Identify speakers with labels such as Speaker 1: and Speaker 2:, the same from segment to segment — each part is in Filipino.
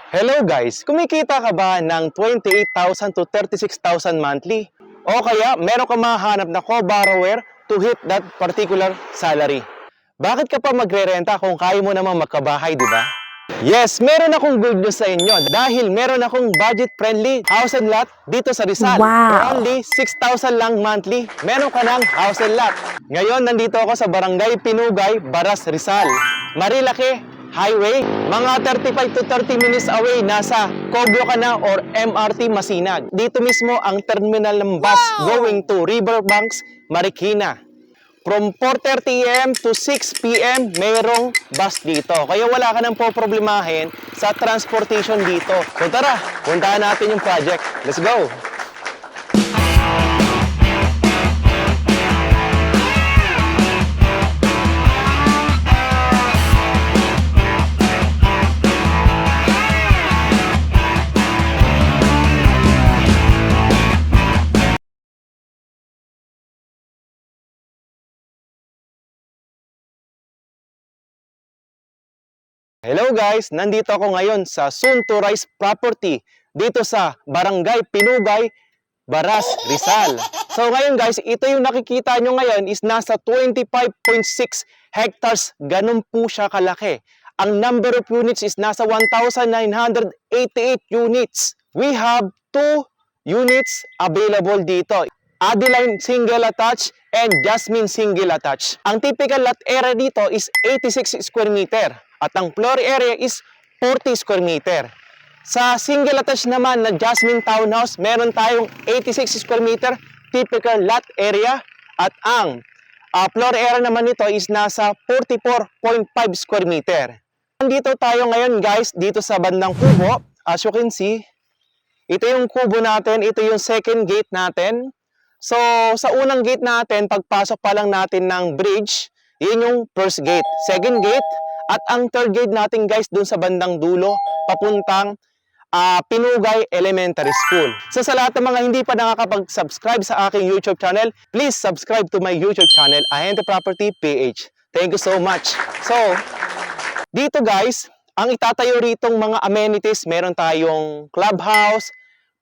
Speaker 1: Hello guys! Kumikita ka ba ng 28,000 to 36,000 monthly? O kaya meron ka mahanap na co-borrower to hit that particular salary? Bakit ka pa magre-renta kung kaya mo namang magkabahay, di ba? Yes, meron akong good news sa inyo dahil meron akong budget-friendly house and lot dito sa Rizal. For
Speaker 2: Wow!
Speaker 1: only 6,000 lang monthly, meron ka ng house and lot. Ngayon, nandito ako sa Barangay Pinugay, Baras, Rizal. Marilaki Highway, mga 35 to 30 minutes away, nasa Coglo ka na or MRT Masinag. Dito mismo ang terminal ng bus going to Riverbanks, Marikina. From 4:30 AM to 6 PM, mayroong bus dito. Kaya wala ka nang poproblemahin sa transportation dito. So tara, puntahan natin yung project. Let's go! Hello guys! Nandito ako ngayon sa Soon to Rise property dito sa Barangay Pinugay, Baras, Rizal. So ngayon guys, ito yung nakikita nyo ngayon is nasa 25.6 hectares. Ganun po siya kalaki. Ang number of units is nasa 1,988 units. We have 2 units available dito. Adeline single attached and Jasmine single attached. Ang typical lot area dito is 86 square meter at ang floor area is 40 square meter. Sa single attached naman na Jasmine townhouse, meron tayong 86 square meter typical lot area at ang floor area naman nito is nasa 44.5 square meter. Nandito tayo ngayon guys dito sa bandang kubo. As you can see, ito yung kubo natin, ito yung second gate natin. So, sa unang gate natin, pagpasok pa lang natin ng bridge, yun yung first gate. Second gate, at ang third gate natin guys, dun sa bandang dulo, papuntang Pinugay Elementary School. So, sa lahat ng mga hindi pa nakakapag-subscribe sa aking YouTube channel, please subscribe to my YouTube channel, Ahente Property PH. Thank you so much. So, dito guys, ang itatayo ritong mga amenities, meron tayong clubhouse,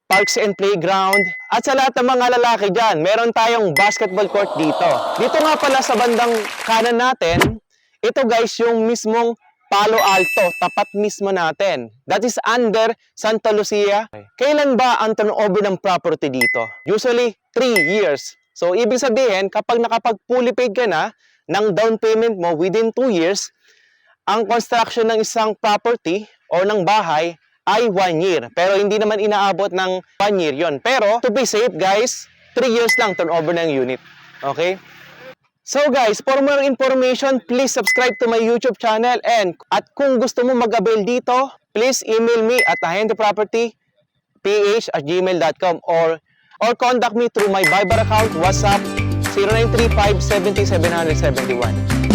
Speaker 1: parks and playground. At sa lahat ng mga lalaki dyan, meron tayong basketball court dito. Dito nga pala sa bandang kanan natin, ito guys yung mismong Palo Alto, tapat mismo natin. That is under Santa Lucia. Kailan ba ang turnover ng property dito? Usually 3 years. So ibig sabihin, kapag nakapag-fully paid ka na ng down payment mo within 2 years, ang construction ng isang property o ng bahay ay 1 year. Pero hindi naman inaabot ng 1 year yon. Pero to be safe guys, 3 years lang turnover ng unit. Okay? So guys, for more information, please subscribe to my YouTube channel. And at kung gusto mo mag-avail dito, please email me at ahentepropert.ph@gmail.com or contact me through my Viber account, WhatsApp 0935 70 771.